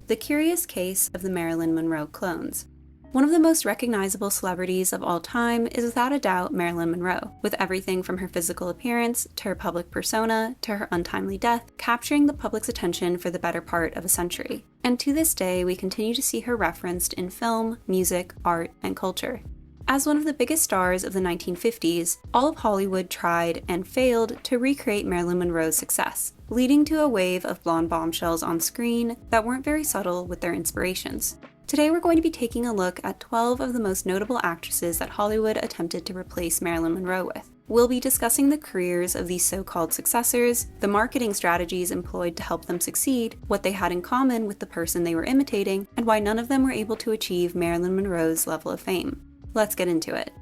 The Curious Case of the Marilyn Monroe Clones. One of the most recognizable celebrities of all time is without a doubt Marilyn Monroe, with everything from her physical appearance to her public persona to her untimely death capturing the public's attention for the better part of a century. And to this day, we continue to see her referenced in film, music, art, and culture. As one of the biggest stars of the 1950s, all of Hollywood tried and failed to recreate Marilyn Monroe's success, leading to a wave of blonde bombshells on screen that weren't very subtle with their inspirations. Today we're going to be taking a look at 12 of the most notable actresses that Hollywood attempted to replace Marilyn Monroe with. We'll be discussing the careers of these so-called successors, the marketing strategies employed to help them succeed, what they had in common with the person they were imitating, and why none of them were able to achieve Marilyn Monroe's level of fame. Let's get into it.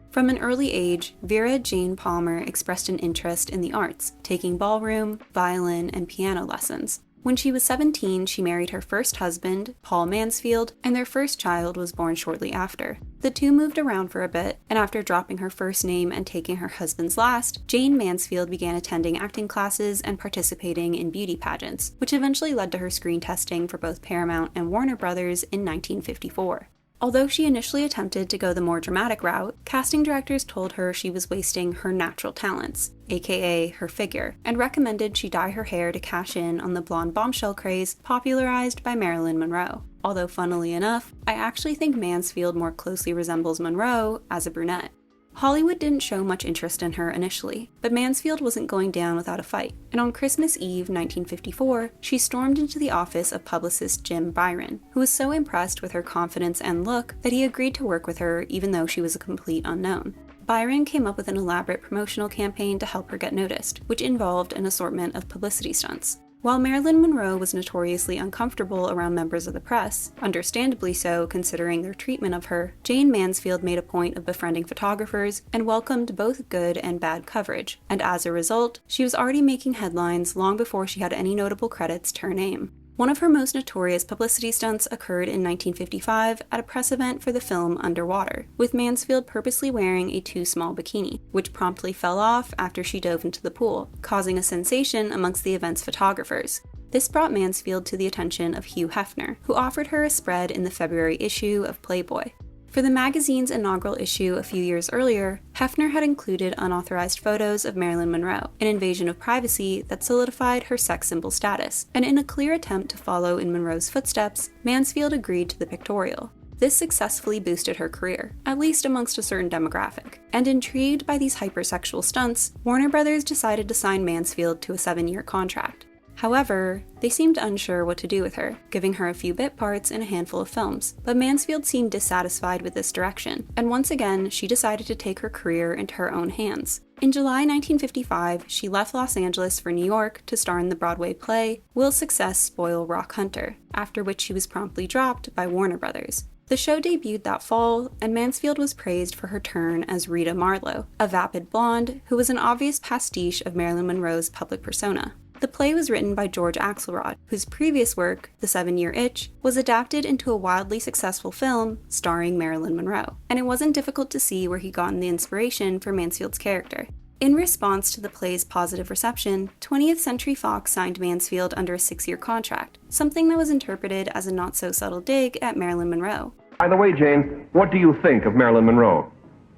From an early age, Vera Jane Palmer expressed an interest in the arts, taking ballroom, violin, and piano lessons. When she was 17, she married her first husband, Paul Mansfield, and their first child was born shortly after. The two moved around for a bit, and after dropping her first name and taking her husband's last, Jayne Mansfield began attending acting classes and participating in beauty pageants, which eventually led to her screen testing for both Paramount and Warner Brothers in 1954. Although she initially attempted to go the more dramatic route, casting directors told her she was wasting her natural talents, aka her figure, and recommended she dye her hair to cash in on the blonde bombshell craze popularized by Marilyn Monroe. Although funnily enough, I actually think Mansfield more closely resembles Monroe as a brunette. Hollywood didn't show much interest in her initially, but Mansfield wasn't going down without a fight, and on Christmas Eve 1954, she stormed into the office of publicist Jim Byron, who was so impressed with her confidence and look that he agreed to work with her even though she was a complete unknown. Byron came up with an elaborate promotional campaign to help her get noticed, which involved an assortment of publicity stunts. While Marilyn Monroe was notoriously uncomfortable around members of the press, understandably so considering their treatment of her, Jayne Mansfield made a point of befriending photographers and welcomed both good and bad coverage, and as a result, she was already making headlines long before she had any notable credits to her name. One of her most notorious publicity stunts occurred in 1955 at a press event for the film Underwater, with Mansfield purposely wearing a too small bikini, which promptly fell off after she dove into the pool, causing a sensation amongst the event's photographers. This brought Mansfield to the attention of Hugh Hefner, who offered her a spread in the February issue of Playboy. For the magazine's inaugural issue a few years earlier, Hefner had included unauthorized photos of Marilyn Monroe, an invasion of privacy that solidified her sex symbol status, and in a clear attempt to follow in Monroe's footsteps, Mansfield agreed to the pictorial. This successfully boosted her career, at least amongst a certain demographic, and intrigued by these hypersexual stunts, Warner Brothers decided to sign Mansfield to a 7-year contract. However, they seemed unsure what to do with her, giving her a few bit parts in a handful of films, but Mansfield seemed dissatisfied with this direction, and once again, she decided to take her career into her own hands. In July 1955, she left Los Angeles for New York to star in the Broadway play Will Success Spoil Rock Hunter, after which she was promptly dropped by Warner Brothers. The show debuted that fall, and Mansfield was praised for her turn as Rita Marlowe, a vapid blonde who was an obvious pastiche of Marilyn Monroe's public persona. The play was written by George Axelrod, whose previous work, The 7-Year Itch, was adapted into a wildly successful film starring Marilyn Monroe, and it wasn't difficult to see where he gotten the inspiration for Mansfield's character. In response to the play's positive reception, 20th Century Fox signed Mansfield under a 6-year contract, something that was interpreted as a not-so-subtle dig at Marilyn Monroe. By the way, Jayne, what do you think of Marilyn Monroe?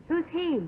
Who's he?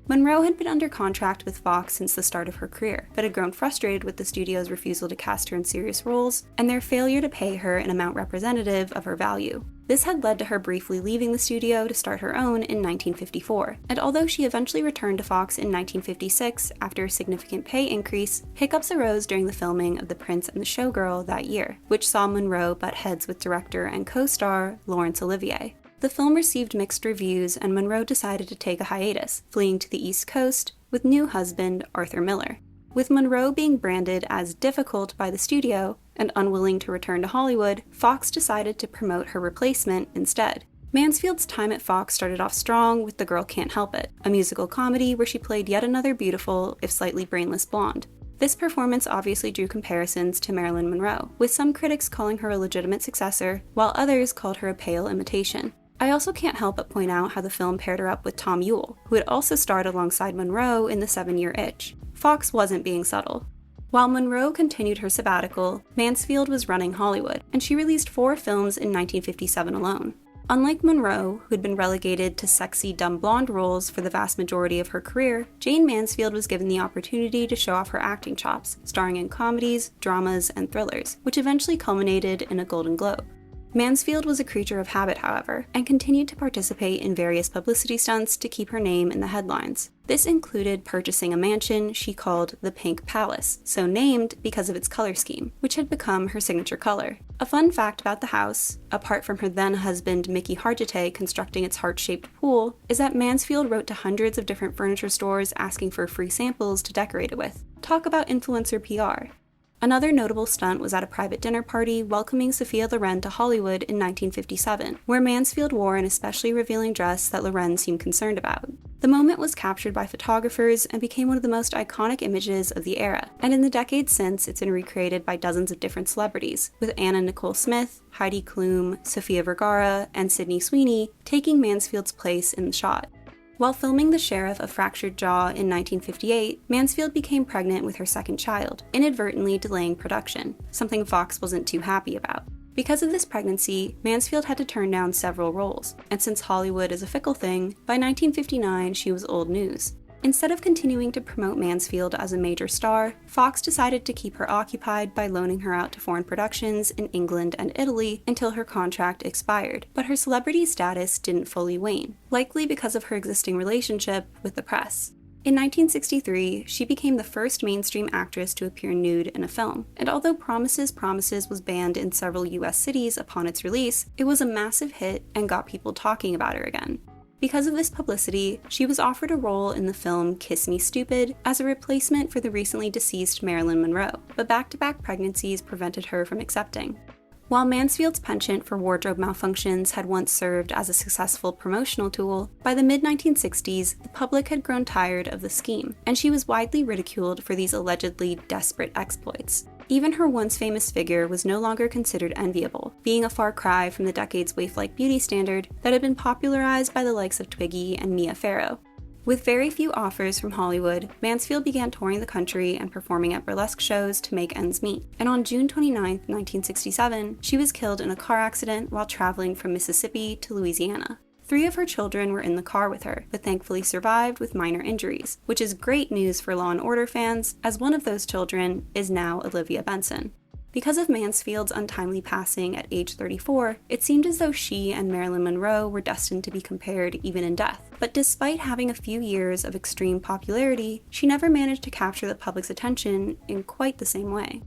Monroe had been under contract with Fox since the start of her career, but had grown frustrated with the studio's refusal to cast her in serious roles and their failure to pay her an amount representative of her value. This had led to her briefly leaving the studio to start her own in 1954, and although she eventually returned to Fox in 1956 after a significant pay increase, hiccups arose during the filming of The Prince and the Showgirl that year, which saw Monroe butt heads with director and co-star Laurence Olivier. The film received mixed reviews, and Monroe decided to take a hiatus, fleeing to the East Coast with new husband Arthur Miller. With Monroe being branded as difficult by the studio and unwilling to return to Hollywood, Fox decided to promote her replacement instead. Mansfield's time at Fox started off strong with The Girl Can't Help It, a musical comedy where she played yet another beautiful, if slightly brainless blonde. This performance obviously drew comparisons to Marilyn Monroe, with some critics calling her a legitimate successor, while others called her a pale imitation. I also can't help but point out how the film paired her up with Tom Ewell, who had also starred alongside Monroe in The 7-Year Itch. Fox wasn't being subtle. While Monroe continued her sabbatical, Mansfield was running Hollywood, and she released 4 films in 1957 alone. Unlike Monroe, who had been relegated to sexy, dumb blonde roles for the vast majority of her career, Jayne Mansfield was given the opportunity to show off her acting chops, starring in comedies, dramas, and thrillers, which eventually culminated in a Golden Globe. Mansfield was a creature of habit, however, and continued to participate in various publicity stunts to keep her name in the headlines. This included purchasing a mansion she called the Pink Palace, so named because of its color scheme, which had become her signature color. A fun fact about the house, apart from her then-husband Mickey Hargitay constructing its heart-shaped pool, is that Mansfield wrote to hundreds of different furniture stores asking for free samples to decorate it with. Talk about influencer PR. Another notable stunt was at a private dinner party welcoming Sophia Loren to Hollywood in 1957, where Mansfield wore an especially revealing dress that Loren seemed concerned about. The moment was captured by photographers and became one of the most iconic images of the era, and in the decades since, it's been recreated by dozens of different celebrities, with Anna Nicole Smith, Heidi Klum, Sofia Vergara, and Sydney Sweeney taking Mansfield's place in the shot. While filming The Sheriff of Fractured Jaw in 1958, Mansfield became pregnant with her second child, inadvertently delaying production, something Fox wasn't too happy about. Because of this pregnancy, Mansfield had to turn down several roles, and since Hollywood is a fickle thing, by 1959 she was old news. Instead of continuing to promote Mansfield as a major star, Fox decided to keep her occupied by loaning her out to foreign productions in England and Italy until her contract expired, but her celebrity status didn't fully wane, likely because of her existing relationship with the press. In 1963, she became the first mainstream actress to appear nude in a film, and although Promises, Promises was banned in several US cities upon its release, it was a massive hit and got people talking about her again. Because of this publicity, she was offered a role in the film Kiss Me Stupid as a replacement for the recently deceased Marilyn Monroe, but back-to-back pregnancies prevented her from accepting. While Mansfield's penchant for wardrobe malfunctions had once served as a successful promotional tool, by the mid-1960s, the public had grown tired of the scheme, and she was widely ridiculed for these allegedly desperate exploits. Even her once famous figure was no longer considered enviable, being a far cry from the decade's waif-like beauty standard that had been popularized by the likes of Twiggy and Mia Farrow. With very few offers from Hollywood, Mansfield began touring the country and performing at burlesque shows to make ends meet. And on June 29, 1967, she was killed in a car accident while traveling from Mississippi to Louisiana. 3 of her children were in the car with her, but thankfully survived with minor injuries, which is great news for Law & Order fans, as one of those children is now Olivia Benson. Because of Mansfield's untimely passing at age 34, it seemed as though she and Marilyn Monroe were destined to be compared even in death. But despite having a few years of extreme popularity, she never managed to capture the public's attention in quite the same way.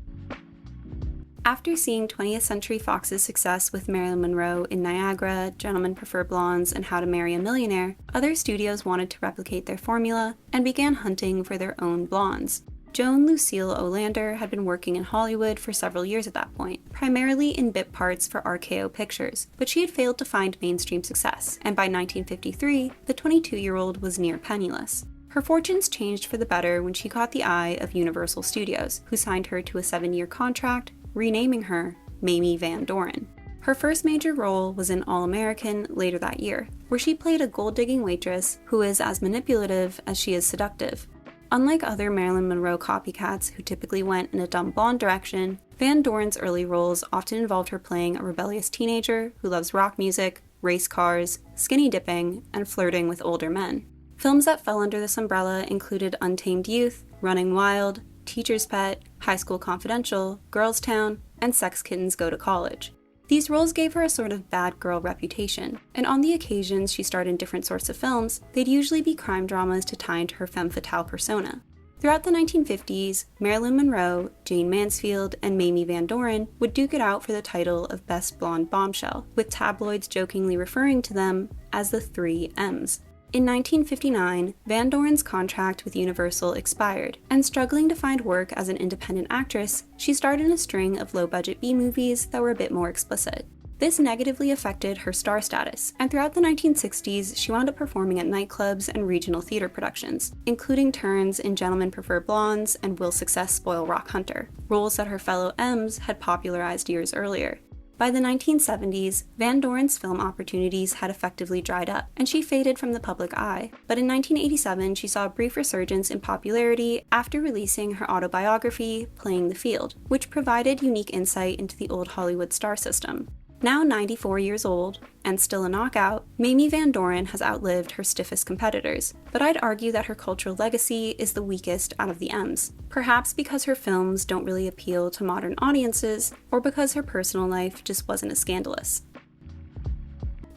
After seeing 20th Century Fox's success with Marilyn Monroe in Niagara, Gentlemen Prefer Blondes, and How to Marry a Millionaire, other studios wanted to replicate their formula and began hunting for their own blondes. Joan Lucille Olander had been working in Hollywood for several years at that point, primarily in bit parts for RKO Pictures, but she had failed to find mainstream success, and by 1953, the 22-year-old was near penniless. Her fortunes changed for the better when she caught the eye of Universal Studios, who signed her to a 7-year contract, renaming her Mamie Van Doren. Her first major role was in All-American later that year, where she played a gold-digging waitress who is as manipulative as she is seductive. Unlike other Marilyn Monroe copycats who typically went in a dumb blonde direction, Van Doren's early roles often involved her playing a rebellious teenager who loves rock music, race cars, skinny dipping, and flirting with older men. Films that fell under this umbrella included Untamed Youth, Running Wild, Teacher's Pet, High School Confidential, Girls Town, and Sex Kittens Go to College. These roles gave her a sort of bad girl reputation, and on the occasions she starred in different sorts of films, they'd usually be crime dramas to tie into her femme fatale persona. Throughout the 1950s, Marilyn Monroe, Jayne Mansfield, and Mamie Van Doren would duke it out for the title of Best Blonde Bombshell, with tabloids jokingly referring to them as the 3 M's. In 1959, Van Doren's contract with Universal expired, and struggling to find work as an independent actress, she starred in a string of low-budget B-movies that were a bit more explicit. This negatively affected her star status, and throughout the 1960s, she wound up performing at nightclubs and regional theater productions, including turns in Gentlemen Prefer Blondes and Will Success Spoil Rock Hunter, roles that her fellow M's had popularized years earlier. By the 1970s, Van Doren's film opportunities had effectively dried up, and she faded from the public eye. But in 1987, she saw a brief resurgence in popularity after releasing her autobiography, Playing the Field, which provided unique insight into the old Hollywood star system. Now 94 years old, and still a knockout, Mamie Van Doren has outlived her stiffest competitors, but I'd argue that her cultural legacy is the weakest out of the M's. Perhaps because her films don't really appeal to modern audiences, or because her personal life just wasn't as scandalous.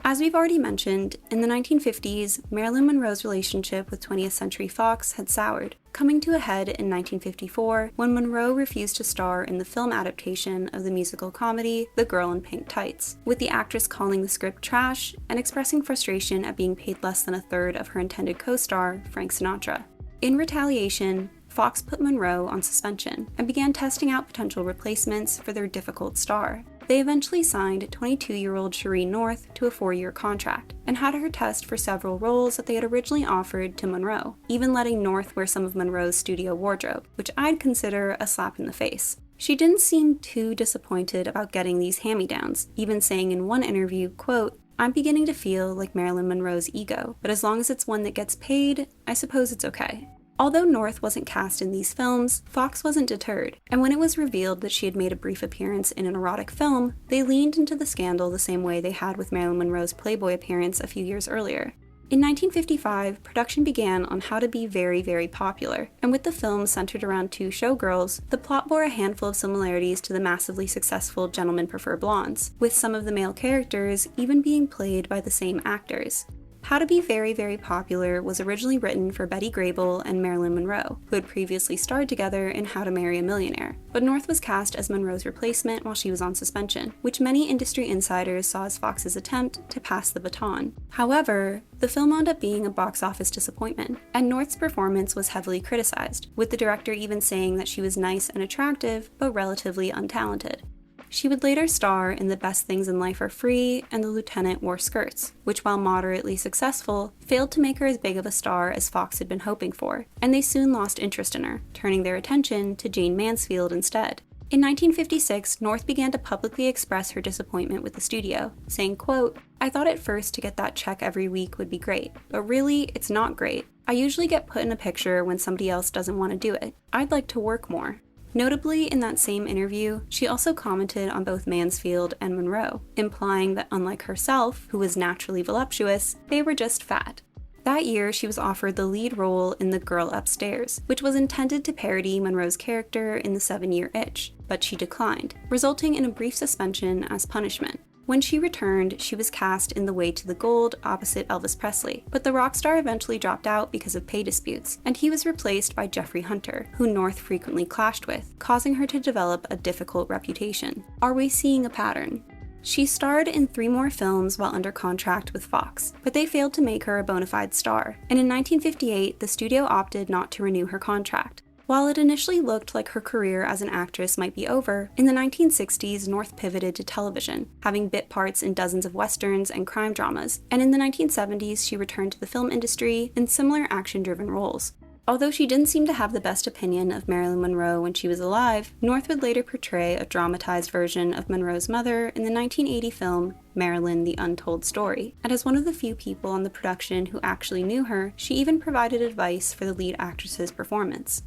As we've already mentioned, in the 1950s, Marilyn Monroe's relationship with 20th Century Fox had soured, coming to a head in 1954 when Monroe refused to star in the film adaptation of the musical comedy The Girl in Pink Tights, with the actress calling the script trash and expressing frustration at being paid less than a third of her intended co-star, Frank Sinatra. In retaliation, Fox put Monroe on suspension and began testing out potential replacements for their difficult star. They eventually signed 22-year-old Sheree North to a 4-year contract, and had her test for several roles that they had originally offered to Monroe, even letting North wear some of Monroe's studio wardrobe, which I'd consider a slap in the face. She didn't seem too disappointed about getting these hand-me-downs, even saying in one interview, quote, "I'm beginning to feel like Marilyn Monroe's ego, but as long as it's one that gets paid, I suppose it's okay." Although North wasn't cast in these films, Fox wasn't deterred, and when it was revealed that she had made a brief appearance in an erotic film, they leaned into the scandal the same way they had with Marilyn Monroe's Playboy appearance a few years earlier. In 1955, production began on How to Be Very, Very Popular, and with the film centered around 2 showgirls, the plot bore a handful of similarities to the massively successful Gentlemen Prefer Blondes, with some of the male characters even being played by the same actors. How to Be Very, Very Popular was originally written for Betty Grable and Marilyn Monroe, who had previously starred together in How to Marry a Millionaire, but North was cast as Monroe's replacement while she was on suspension, which many industry insiders saw as Fox's attempt to pass the baton. However, the film wound up being a box office disappointment, and North's performance was heavily criticized, with the director even saying that she was nice and attractive, but relatively untalented. She would later star in The Best Things in Life Are Free and The Lieutenant Wore Skirts, which, while moderately successful, failed to make her as big of a star as Fox had been hoping for, and they soon lost interest in her, turning their attention to Jayne Mansfield instead. In 1956, North began to publicly express her disappointment with the studio, saying, quote, "I thought at first to get that check every week would be great, but really, it's not great. I usually get put in a picture when somebody else doesn't want to do it. I'd like to work more." Notably, in that same interview, she also commented on both Mansfield and Monroe, implying that unlike herself, who was naturally voluptuous, they were just fat. That year, she was offered the lead role in The Girl Upstairs, which was intended to parody Monroe's character in The 7-Year Itch, but she declined, resulting in a brief suspension as punishment. When she returned, she was cast in The Way to the Gold opposite Elvis Presley, but the rock star eventually dropped out because of pay disputes, and he was replaced by Jeffrey Hunter, who North frequently clashed with, causing her to develop a difficult reputation. Are we seeing a pattern? She starred in 3 more films while under contract with Fox, but they failed to make her a bona fide star, and in 1958, the studio opted not to renew her contract. While it initially looked like her career as an actress might be over, in the 1960s, North pivoted to television, having bit parts in dozens of westerns and crime dramas, and in the 1970s, she returned to the film industry in similar action-driven roles. Although she didn't seem to have the best opinion of Marilyn Monroe when she was alive, North would later portray a dramatized version of Monroe's mother in the 1980 film Marilyn: The Untold Story, and as one of the few people on the production who actually knew her, she even provided advice for the lead actress's performance.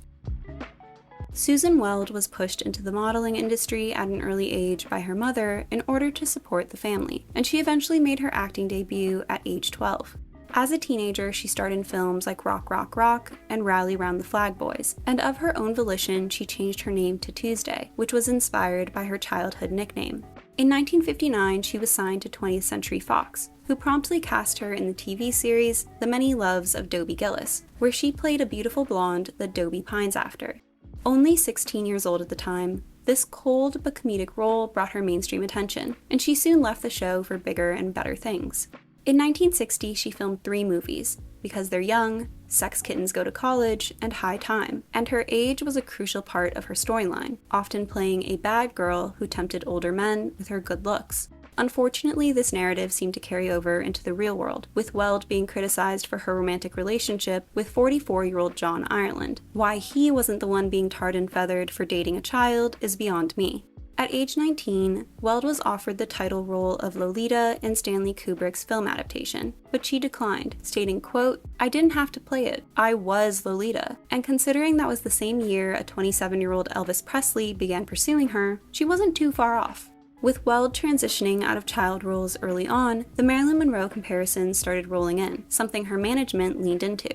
Susan Weld was pushed into the modeling industry at an early age by her mother in order to support the family, and she eventually made her acting debut at age 12. As a teenager, she starred in films like Rock, Rock, Rock and Rally Round the Flag Boys, and of her own volition, she changed her name to Tuesday, which was inspired by her childhood nickname. In 1959, she was signed to 20th Century Fox, who promptly cast her in the TV series The Many Loves of Dobie Gillis, where she played a beautiful blonde that Dobie pines after. Only 16 years old at the time, this cold but comedic role brought her mainstream attention, and she soon left the show for bigger and better things. In 1960, she filmed 3 movies, Because They're Young, Sex Kittens Go to College, and High Time, and her age was a crucial part of her storyline, often playing a bad girl who tempted older men with her good looks. Unfortunately, this narrative seemed to carry over into the real world, with Weld being criticized for her romantic relationship with 44-year-old John Ireland. Why he wasn't the one being tarred and feathered for dating a child is beyond me. At age 19, Weld was offered the title role of Lolita in Stanley Kubrick's film adaptation, but she declined, stating, quote, "I didn't have to play it. I was Lolita." And considering that was the same year a 27-year-old Elvis Presley began pursuing her, she wasn't too far off. With Weld transitioning out of child roles early on, the Marilyn Monroe comparisons started rolling in, something her management leaned into.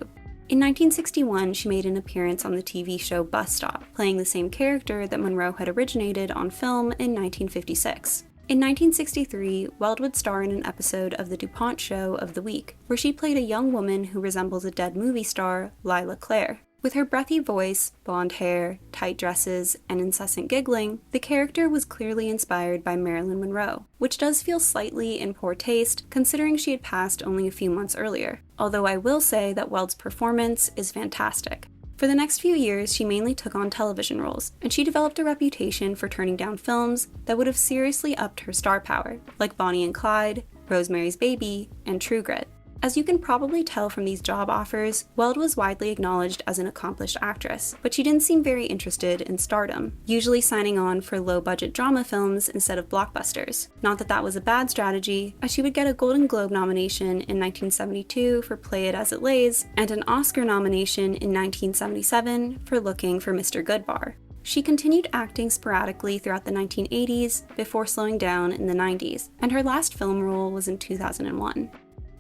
In 1961, she made an appearance on the TV show Bus Stop, playing the same character that Monroe had originated on film in 1956. In 1963, Weld would star in an episode of the DuPont Show of the Week, where she played a young woman who resembles a dead movie star, Lila Claire. With her breathy voice, blonde hair, tight dresses, and incessant giggling, the character was clearly inspired by Marilyn Monroe, which does feel slightly in poor taste considering she had passed only a few months earlier, although I will say that Weld's performance is fantastic. For the next few years, she mainly took on television roles, and she developed a reputation for turning down films that would have seriously upped her star power, like Bonnie and Clyde, Rosemary's Baby, and True Grit. As you can probably tell from these job offers, Weld was widely acknowledged as an accomplished actress, but she didn't seem very interested in stardom, usually signing on for low-budget drama films instead of blockbusters. Not that that was a bad strategy, as she would get a Golden Globe nomination in 1972 for Play It As It Lays, and an Oscar nomination in 1977 for Looking for Mr. Goodbar. She continued acting sporadically throughout the 1980s before slowing down in the 90s, and her last film role was in 2001.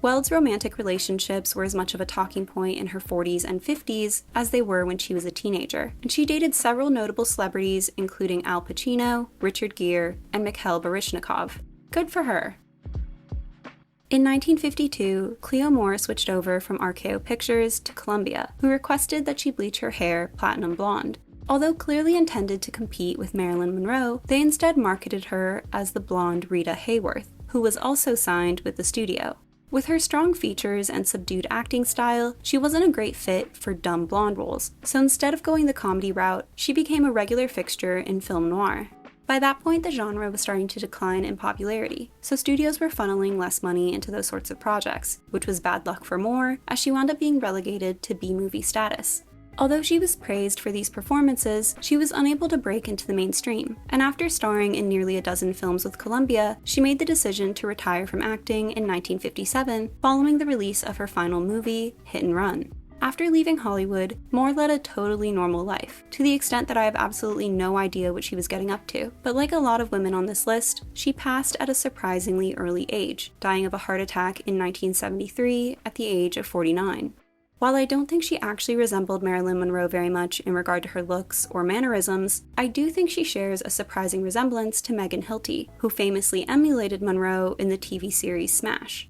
Weld's romantic relationships were as much of a talking point in her 40s and 50s as they were when she was a teenager, and she dated several notable celebrities including Al Pacino, Richard Gere, and Mikhail Baryshnikov. Good for her! In 1952, Cleo Moore switched over from RKO Pictures to Columbia, who requested that she bleach her hair platinum blonde. Although clearly intended to compete with Marilyn Monroe, they instead marketed her as the blonde Rita Hayworth, who was also signed with the studio. With her strong features and subdued acting style, she wasn't a great fit for dumb blonde roles, so instead of going the comedy route, she became a regular fixture in film noir. By that point, the genre was starting to decline in popularity, so studios were funneling less money into those sorts of projects, which was bad luck for Moore, as she wound up being relegated to B-movie status. Although she was praised for these performances, she was unable to break into the mainstream, and after starring in nearly a dozen films with Columbia, she made the decision to retire from acting in 1957 following the release of her final movie, Hit and Run. After leaving Hollywood, Moore led a totally normal life, to the extent that I have absolutely no idea what she was getting up to. But like a lot of women on this list, she passed at a surprisingly early age, dying of a heart attack in 1973 at the age of 49. While I don't think she actually resembled Marilyn Monroe very much in regard to her looks or mannerisms, I do think she shares a surprising resemblance to Megan Hilty, who famously emulated Monroe in the TV series Smash.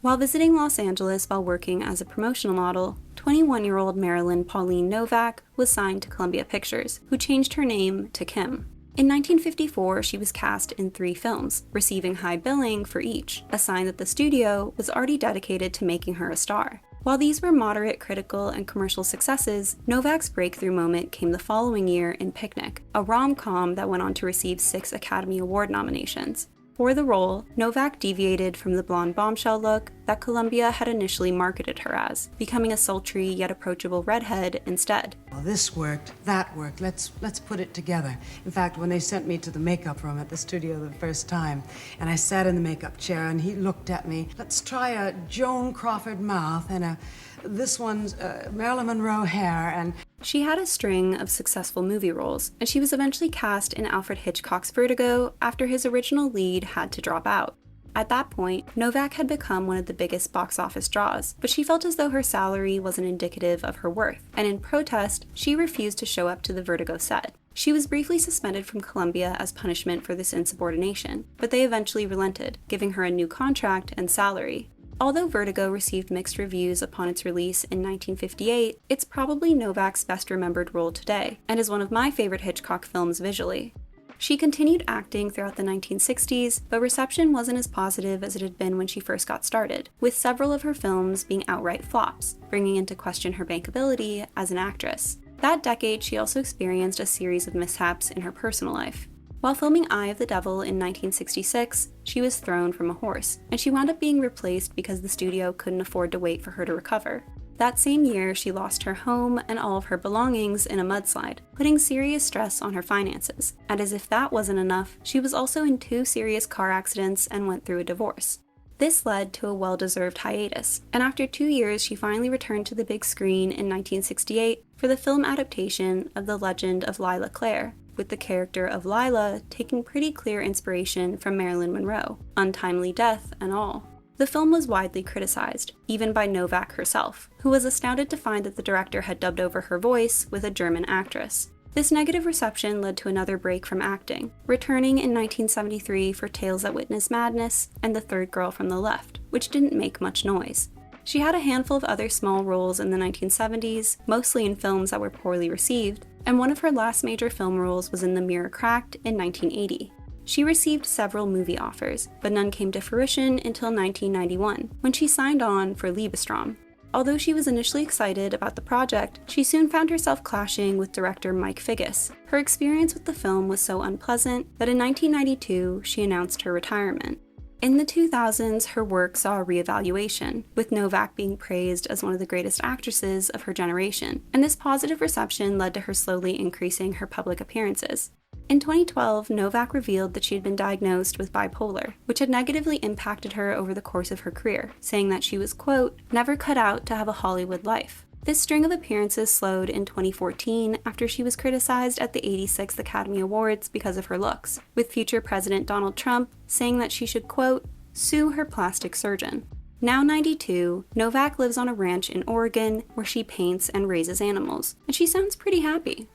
While visiting Los Angeles while working as a promotional model, 21-year-old Marilyn Pauline Novak was signed to Columbia Pictures, who changed her name to Kim. In 1954, she was cast in 3 films, receiving high billing for each, a sign that the studio was already dedicated to making her a star. While these were moderate critical and commercial successes, Novak's breakthrough moment came the following year in Picnic, a rom-com that went on to receive 6 Academy Award nominations. For the role, Novak deviated from the blonde bombshell look that Columbia had initially marketed her as, becoming a sultry yet approachable redhead instead. Well, this worked, that worked, let's put it together. In fact, when they sent me to the makeup room at the studio the first time, and I sat in the makeup chair and he looked at me, let's try a Joan Crawford mouth and this one's Marilyn Monroe hair, and she had a string of successful movie roles, and she was eventually cast in Alfred Hitchcock's Vertigo after his original lead had to drop out. At that point, Novak had become one of the biggest box office draws, but she felt as though her salary wasn't indicative of her worth, and in protest, she refused to show up to the Vertigo set. She was briefly suspended from Columbia as punishment for this insubordination, but they eventually relented, giving her a new contract and salary. Although Vertigo received mixed reviews upon its release in 1958, it's probably Novak's best remembered role today, and is one of my favorite Hitchcock films visually. She continued acting throughout the 1960s, but reception wasn't as positive as it had been when she first got started, with several of her films being outright flops, bringing into question her bankability as an actress. That decade, she also experienced a series of mishaps in her personal life. While filming Eye of the Devil in 1966, she was thrown from a horse, and she wound up being replaced because the studio couldn't afford to wait for her to recover. That same year, she lost her home and all of her belongings in a mudslide, putting serious stress on her finances. And as if that wasn't enough, she was also in 2 serious car accidents and went through a divorce. This led to a well-deserved hiatus, and after 2 years, she finally returned to the big screen in 1968 for the film adaptation of The Legend of Lila Clare, with the character of Lila taking pretty clear inspiration from Marilyn Monroe, untimely death and all. The film was widely criticized, even by Novak herself, who was astounded to find that the director had dubbed over her voice with a German actress. This negative reception led to another break from acting, returning in 1973 for Tales That Witness Madness and The Third Girl from the Left, which didn't make much noise. She had a handful of other small roles in the 1970s, mostly in films that were poorly received, and one of her last major film roles was in The Mirror Cracked in 1980. She received several movie offers, but none came to fruition until 1991, when she signed on for Liebestrom. Although she was initially excited about the project, she soon found herself clashing with director Mike Figgis. Her experience with the film was so unpleasant that in 1992, she announced her retirement. In the 2000s, her work saw a reevaluation, with Novak being praised as one of the greatest actresses of her generation, and this positive reception led to her slowly increasing her public appearances. In 2012, Novak revealed that she had been diagnosed with bipolar, which had negatively impacted her over the course of her career, saying that she was, quote, never cut out to have a Hollywood life. This string of appearances slowed in 2014 after she was criticized at the 86th Academy Awards because of her looks, with future President Donald Trump saying that she should, quote, sue her plastic surgeon. Now 92, Novak lives on a ranch in Oregon where she paints and raises animals, and she sounds pretty happy.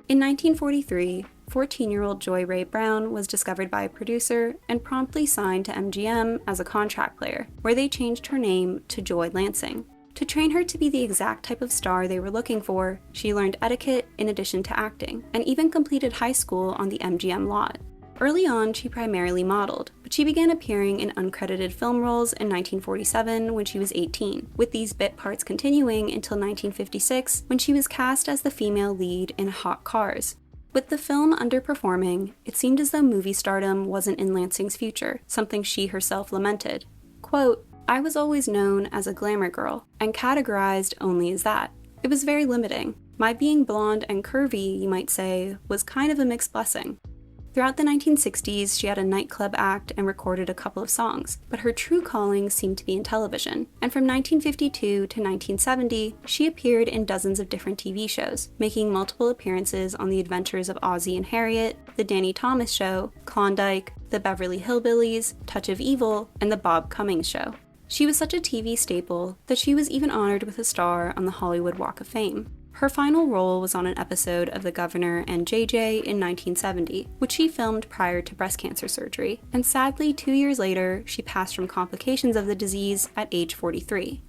In 1943, 14-year-old Joy Ray Brown was discovered by a producer and promptly signed to MGM as a contract player, where they changed her name to Joy Lansing. To train her to be the exact type of star they were looking for, she learned etiquette in addition to acting, and even completed high school on the MGM lot. Early on, she primarily modeled, but she began appearing in uncredited film roles in 1947 when she was 18, with these bit parts continuing until 1956 when she was cast as the female lead in Hot Cars. With the film underperforming, it seemed as though movie stardom wasn't in Lansing's future, something she herself lamented. Quote, I was always known as a glamour girl, and categorized only as that. It was very limiting. My being blonde and curvy, you might say, was kind of a mixed blessing. Throughout the 1960s, she had a nightclub act and recorded a couple of songs, but her true calling seemed to be in television. And from 1952 to 1970, she appeared in dozens of different TV shows, making multiple appearances on The Adventures of Ozzie and Harriet, The Danny Thomas Show, Klondike, The Beverly Hillbillies, Touch of Evil, and The Bob Cummings Show. She was such a TV staple that she was even honored with a star on the Hollywood Walk of Fame. Her final role was on an episode of The Governor and JJ in 1970, which she filmed prior to breast cancer surgery, and sadly 2 years later, she passed from complications of the disease at age 43.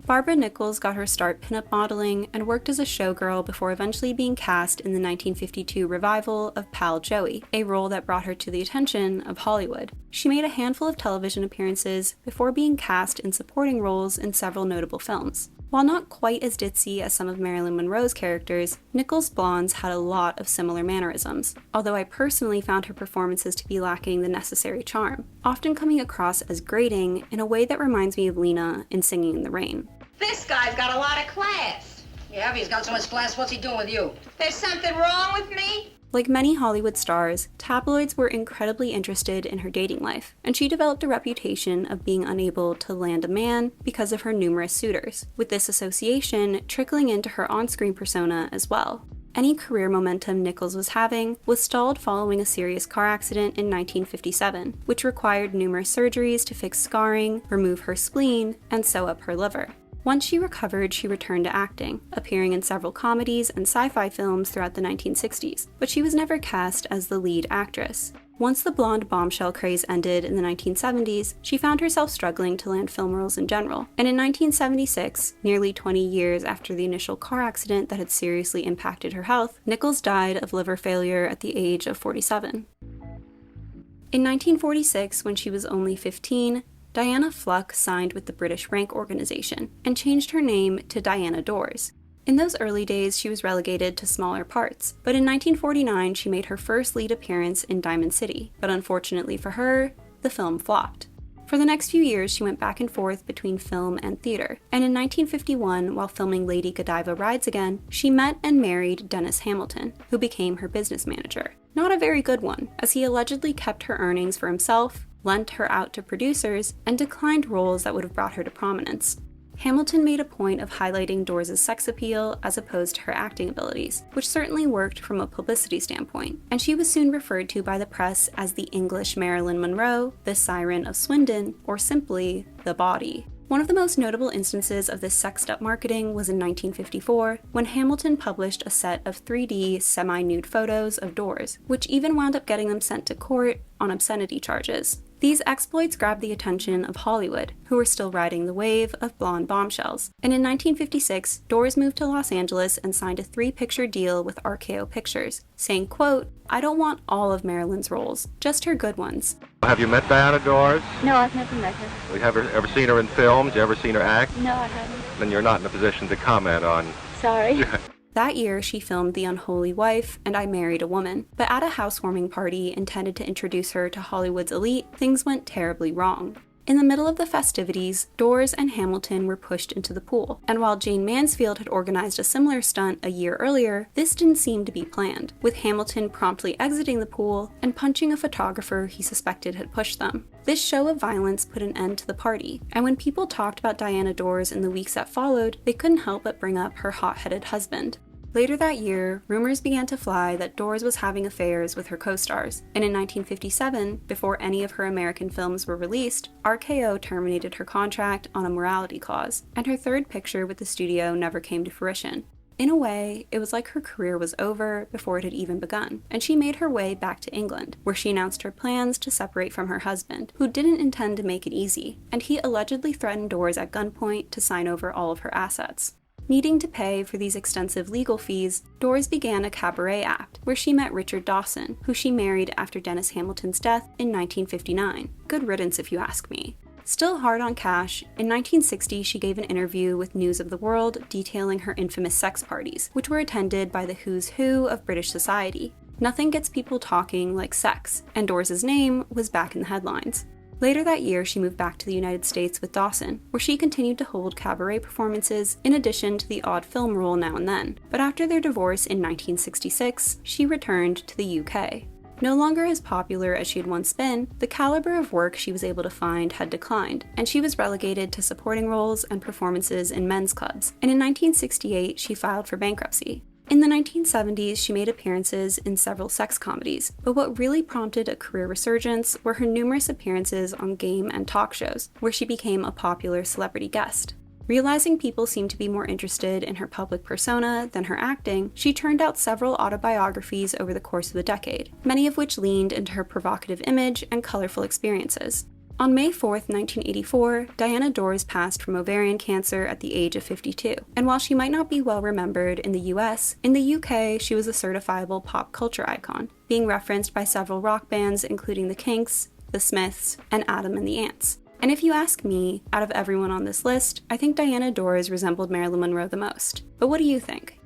Barbara Nichols got her start pinup modeling and worked as a showgirl before eventually being cast in the 1952 revival of Pal Joey, a role that brought her to the attention of Hollywood. She made a handful of television appearances before being cast in supporting roles in several notable films. While not quite as ditzy as some of Marilyn Monroe's characters, Nichols' blondes had a lot of similar mannerisms, although I personally found her performances to be lacking the necessary charm, often coming across as grating in a way that reminds me of Lena in Singing in the Rain. This guy's got a lot of class. Yeah, if he's got so much class, what's he doing with you? There's something wrong with me? Like many Hollywood stars, tabloids were incredibly interested in her dating life, and she developed a reputation of being unable to land a man because of her numerous suitors, with this association trickling into her on-screen persona as well. Any career momentum Nichols was having was stalled following a serious car accident in 1957, which required numerous surgeries to fix scarring, remove her spleen, and sew up her liver. Once she recovered, she returned to acting, appearing in several comedies and sci-fi films throughout the 1960s, but she was never cast as the lead actress. Once the blonde bombshell craze ended in the 1970s, she found herself struggling to land film roles in general, and in 1976, nearly 20 years after the initial car accident that had seriously impacted her health, Nichols died of liver failure at the age of 47. In 1946, when she was only 15, Diana Fluck signed with the British Rank Organization and changed her name to Diana Dors. In those early days, she was relegated to smaller parts, but in 1949 she made her first lead appearance in Diamond City, but unfortunately for her, the film flopped. For For the next few years, she went back and forth between film and theater, and in 1951, while filming Lady Godiva Rides Again, she met and married Dennis Hamilton, who became her business manager. Not a very good one, as he allegedly kept her earnings for himself, lent her out to producers, and declined roles that would have brought her to prominence. Hamilton made a point of highlighting Dors' sex appeal as opposed to her acting abilities, which certainly worked from a publicity standpoint, and she was soon referred to by the press as the English Marilyn Monroe, the Siren of Swindon, or simply, the Body. One of the most notable instances of this sexed-up marketing was in 1954, when Hamilton published a set of 3D semi-nude photos of Dors, which even wound up getting them sent to court on obscenity charges. These exploits grabbed the attention of Hollywood, who were still riding the wave of blonde bombshells. And in 1956, Dors moved to Los Angeles and signed a 3-picture deal with RKO Pictures, saying, quote, "I don't want all of Marilyn's roles, just her good ones." Have you met Diana Dors? No, I've never met her. Have you ever seen her in films? You ever seen her act? No, I haven't. Then you're not in a position to comment on. Sorry. That year, she filmed The Unholy Wife and I Married a Woman, but at a housewarming party intended to introduce her to Hollywood's elite, things went terribly wrong. In the middle of the festivities, Dors and Hamilton were pushed into the pool, and while Jayne Mansfield had organized a similar stunt a year earlier, this didn't seem to be planned, with Hamilton promptly exiting the pool and punching a photographer he suspected had pushed them. This show of violence put an end to the party, and when people talked about Diana Dors in the weeks that followed, they couldn't help but bring up her hot-headed husband. Later that year, rumors began to fly that Dors was having affairs with her co-stars, and in 1957, before any of her American films were released, RKO terminated her contract on a morality clause, and her third picture with the studio never came to fruition. In a way, it was like her career was over before it had even begun, and she made her way back to England, where she announced her plans to separate from her husband, who didn't intend to make it easy, and he allegedly threatened Dors at gunpoint to sign over all of her assets. Needing to pay for these extensive legal fees, Dors began a cabaret act, where she met Richard Dawson, who she married after Dennis Hamilton's death in 1959. Good riddance if you ask me. Still hard on cash, in 1960 she gave an interview with News of the World detailing her infamous sex parties, which were attended by the who's who of British society. Nothing gets people talking like sex, and Dors' name was back in the headlines. Later that year, she moved back to the United States with Dawson, where she continued to hold cabaret performances in addition to the odd film role now and then. But after their divorce in 1966, she returned to the UK. No longer as popular as she had once been, the caliber of work she was able to find had declined, and she was relegated to supporting roles and performances in men's clubs. And in 1968, she filed for bankruptcy. In the 1970s, she made appearances in several sex comedies, but what really prompted a career resurgence were her numerous appearances on game and talk shows, where she became a popular celebrity guest. Realizing people seemed to be more interested in her public persona than her acting, she turned out several autobiographies over the course of the decade, many of which leaned into her provocative image and colorful experiences. On May 4, 1984, Diana Dors passed from ovarian cancer at the age of 52, and while she might not be well remembered in the US, in the UK she was a certifiable pop culture icon, being referenced by several rock bands including the Kinks, the Smiths, and Adam and the Ants. And if you ask me, out of everyone on this list, I think Diana Dors resembled Marilyn Monroe the most. But what do you think?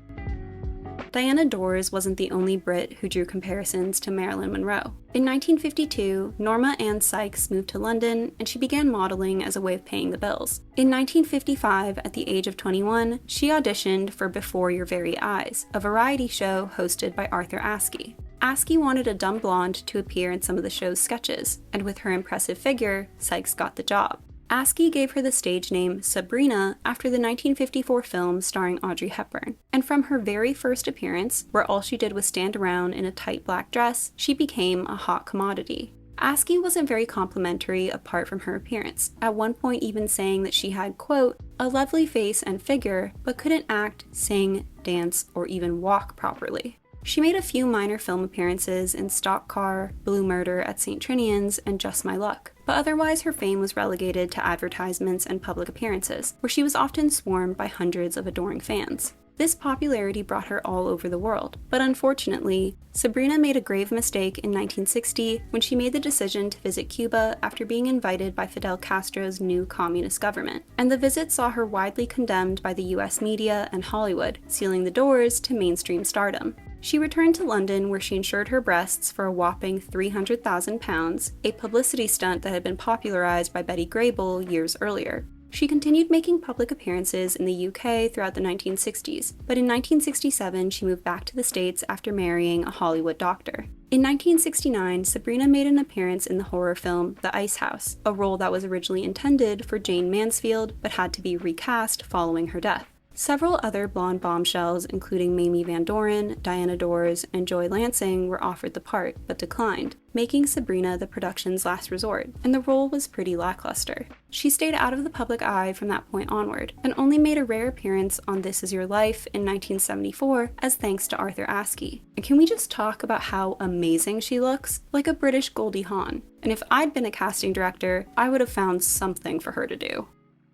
Diana Dors wasn't the only Brit who drew comparisons to Marilyn Monroe. In 1952, Norma Ann Sykes moved to London, and she began modeling as a way of paying the bills. In 1955, at the age of 21, she auditioned for Before Your Very Eyes, a variety show hosted by Arthur Askey. Askey wanted a dumb blonde to appear in some of the show's sketches, and with her impressive figure, Sykes got the job. Askey gave her the stage name Sabrina after the 1954 film starring Audrey Hepburn, and from her very first appearance, where all she did was stand around in a tight black dress, she became a hot commodity. Askey wasn't very complimentary apart from her appearance, at one point even saying that she had, quote, a lovely face and figure, but couldn't act, sing, dance, or even walk properly. She made a few minor film appearances in Stock Car, Blue Murder at St. Trinian's, and Just My Luck, but otherwise her fame was relegated to advertisements and public appearances, where she was often swarmed by hundreds of adoring fans. This popularity brought her all over the world, but unfortunately, Sabrina made a grave mistake in 1960 when she made the decision to visit Cuba after being invited by Fidel Castro's new communist government, and the visit saw her widely condemned by the US media and Hollywood, sealing the doors to mainstream stardom. She returned to London where she insured her breasts for a whopping £300,000, a publicity stunt that had been popularized by Betty Grable years earlier. She continued making public appearances in the UK throughout the 1960s, but in 1967 she moved back to the States after marrying a Hollywood doctor. In 1969, Sabrina made an appearance in the horror film The Ice House, a role that was originally intended for Jayne Mansfield but had to be recast following her death. Several other blonde bombshells, including Mamie Van Doren, Diana Dors, and Joy Lansing, were offered the part, but declined, making Sabrina the production's last resort, and the role was pretty lackluster. She stayed out of the public eye from that point onward, and only made a rare appearance on This Is Your Life in 1974 as thanks to Arthur Askey. And can we just talk about how amazing she looks? Like a British Goldie Hawn. And if I'd been a casting director, I would have found something for her to do.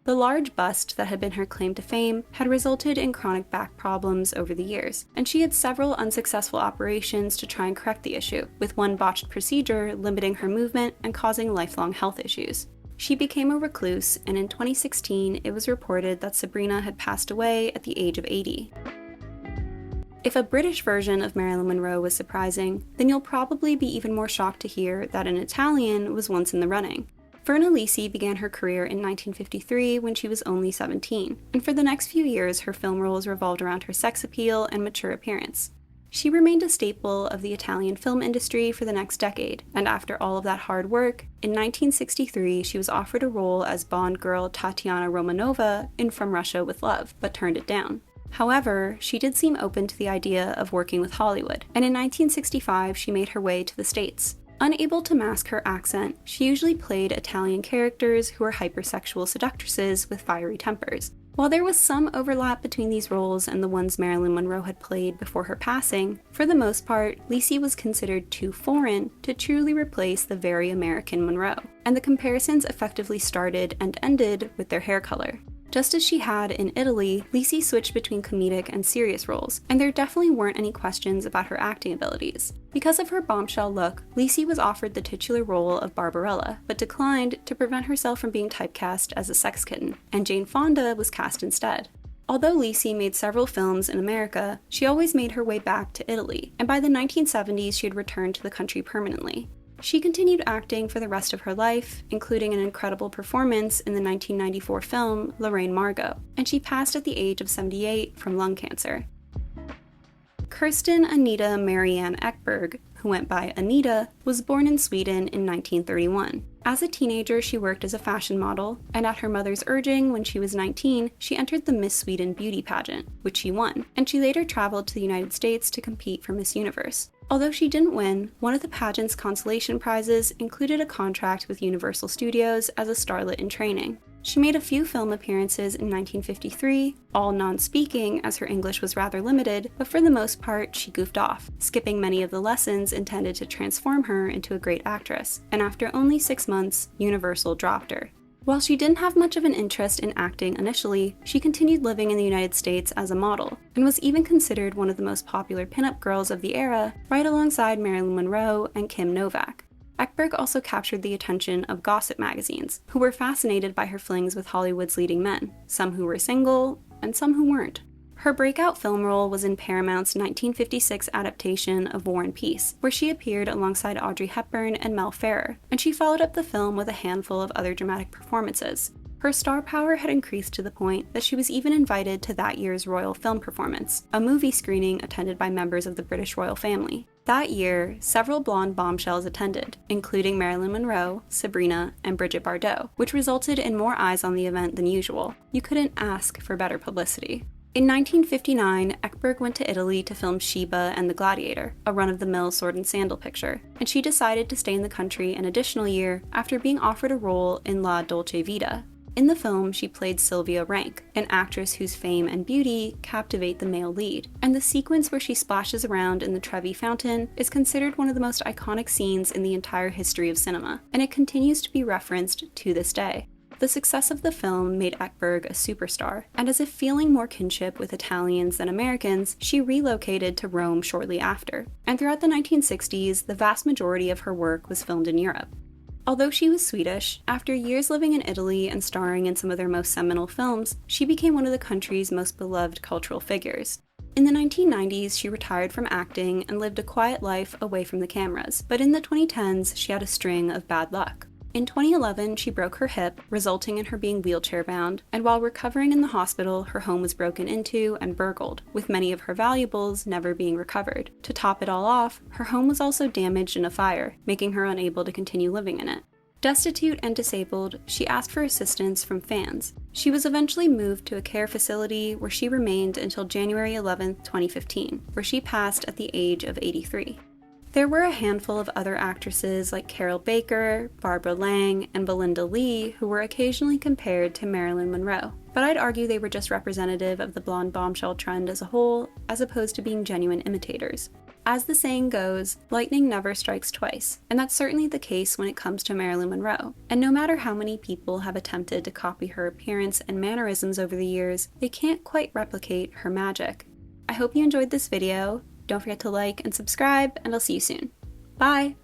The large bust that had been her claim to fame had resulted in chronic back problems over the years, and she had several unsuccessful operations to try and correct the issue, with one botched procedure limiting her movement and causing lifelong health issues. She became a recluse, and in 2016 it was reported that Sabrina had passed away at the age of 80. If a British version of Marilyn Monroe was surprising, then you'll probably be even more shocked to hear that an Italian was once in the running. Virna Lisi began her career in 1953 when she was only 17, and for the next few years her film roles revolved around her sex appeal and mature appearance. She remained a staple of the Italian film industry for the next decade, and after all of that hard work, in 1963 she was offered a role as Bond girl Tatiana Romanova in From Russia with Love, but turned it down. However, she did seem open to the idea of working with Hollywood, and in 1965 she made her way to the States. Unable to mask her accent, she usually played Italian characters who were hypersexual seductresses with fiery tempers. While there was some overlap between these roles and the ones Marilyn Monroe had played before her passing, for the most part, Lisi was considered too foreign to truly replace the very American Monroe, and the comparisons effectively started and ended with their hair color. Just as she had in Italy, Lisi switched between comedic and serious roles, and there definitely weren't any questions about her acting abilities. Because of her bombshell look, Lisi was offered the titular role of Barbarella, but declined to prevent herself from being typecast as a sex kitten, and Jane Fonda was cast instead. Although Lisi made several films in America, she always made her way back to Italy, and by the 1970s she had returned to the country permanently. She continued acting for the rest of her life, including an incredible performance in the 1994 film Lorraine Margot, and she passed at the age of 78 from lung cancer. Kirsten Anita Marianne Ekberg, who went by Anita, was born in Sweden in 1931. As a teenager, she worked as a fashion model, and at her mother's urging, when she was 19, she entered the Miss Sweden beauty pageant, which she won, and she later traveled to the United States to compete for Miss Universe. Although she didn't win, one of the pageant's consolation prizes included a contract with Universal Studios as a starlet in training. She made a few film appearances in 1953, all non-speaking as her English was rather limited, but for the most part she goofed off, skipping many of the lessons intended to transform her into a great actress, and after only 6 months, Universal dropped her. While she didn't have much of an interest in acting initially, she continued living in the United States as a model, and was even considered one of the most popular pinup girls of the era, right alongside Marilyn Monroe and Kim Novak. Ekberg also captured the attention of gossip magazines, who were fascinated by her flings with Hollywood's leading men, some who were single, and some who weren't. Her breakout film role was in Paramount's 1956 adaptation of War and Peace, where she appeared alongside Audrey Hepburn and Mel Ferrer, and she followed up the film with a handful of other dramatic performances. Her star power had increased to the point that she was even invited to that year's Royal Film Performance, a movie screening attended by members of the British royal family. That year, several blonde bombshells attended, including Marilyn Monroe, Sabrina, and Brigitte Bardot, which resulted in more eyes on the event than usual. You couldn't ask for better publicity. In 1959, Ekberg went to Italy to film Sheba and the Gladiator, a run-of-the-mill sword and sandal picture, and she decided to stay in the country an additional year after being offered a role in La Dolce Vita. In the film, she played Sylvia Rank, an actress whose fame and beauty captivate the male lead, and the sequence where she splashes around in the Trevi Fountain is considered one of the most iconic scenes in the entire history of cinema, and it continues to be referenced to this day. The success of the film made Ekberg a superstar, and as if feeling more kinship with Italians than Americans, she relocated to Rome shortly after. And throughout the 1960s, the vast majority of her work was filmed in Europe. Although she was Swedish, after years living in Italy and starring in some of their most seminal films, she became one of the country's most beloved cultural figures. In the 1990s, she retired from acting and lived a quiet life away from the cameras, but in the 2010s, she had a string of bad luck. In 2011, she broke her hip, resulting in her being wheelchair-bound, and while recovering in the hospital, her home was broken into and burgled, with many of her valuables never being recovered. To top it all off, her home was also damaged in a fire, making her unable to continue living in it. Destitute and disabled, she asked for assistance from fans. She was eventually moved to a care facility where she remained until January 11, 2015, where she passed at the age of 83. There were a handful of other actresses like Carol Baker, Barbara Lang, and Belinda Lee who were occasionally compared to Marilyn Monroe, but I'd argue they were just representative of the blonde bombshell trend as a whole, as opposed to being genuine imitators. As the saying goes, lightning never strikes twice, and that's certainly the case when it comes to Marilyn Monroe. And no matter how many people have attempted to copy her appearance and mannerisms over the years, they can't quite replicate her magic. I hope you enjoyed this video. Don't forget to like and subscribe, and I'll see you soon. Bye!